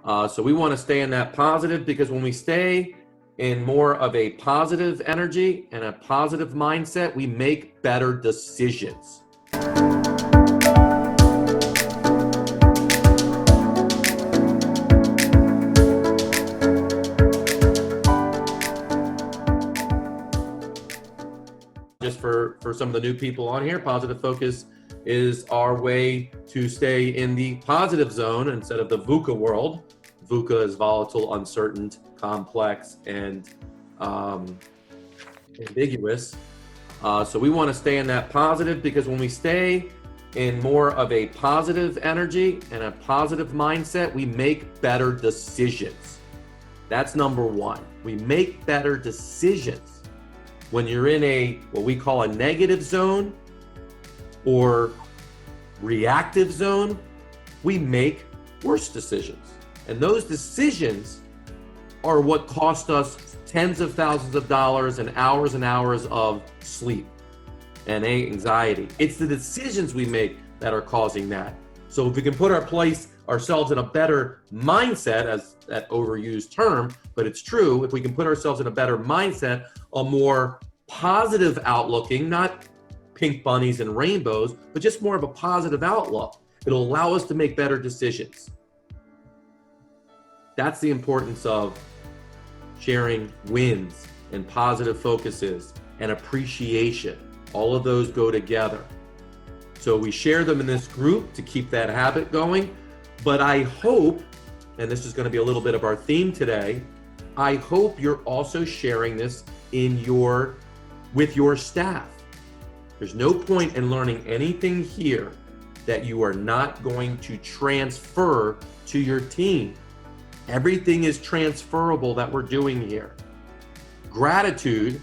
So we want to stay in that positive, because when we stay in more of a positive energy and a positive mindset, we make better decisions. Just for some of the new people on here, positive focus is our way to stay in the positive zone instead of the VUCA world. VUCA is volatile, uncertain, complex, and ambiguous. So we want to stay in that positive, because when we stay in more of a positive energy and a positive mindset, we make better decisions. That's number one. We make better decisions. When you're in what we call a negative zone or reactive zone, we make worse decisions. And those decisions are what cost us tens of thousands of dollars and hours of sleep and anxiety. It's the decisions we make that are causing that. So if we can put ourselves in a better mindset, as that overused term, but it's true, if we can put ourselves in a better mindset, a more positive outlooking, not pink bunnies and rainbows, but just more of a positive outlook, it'll allow us to make better decisions. That's the importance of sharing wins and positive focuses and appreciation. All of those go together. So we share them in this group to keep that habit going. But I hope, and this is going to be a little bit of our theme today, I hope you're also sharing this with your staff. There's no point in learning anything here that you are not going to transfer to your team. Everything is transferable that we're doing here. Gratitude,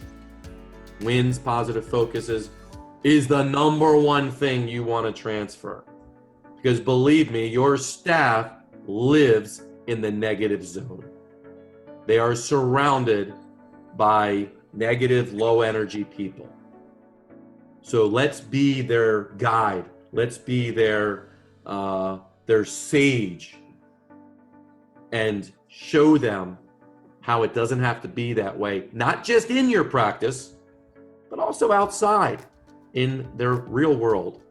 wins, positive focuses, is the number one thing you want to transfer. Because believe me, your staff lives in the negative zone. They are surrounded by negative, low energy people. So let's be their guide. Let's be their sage, and show them how it doesn't have to be that way, not just in your practice, but also outside in their real world.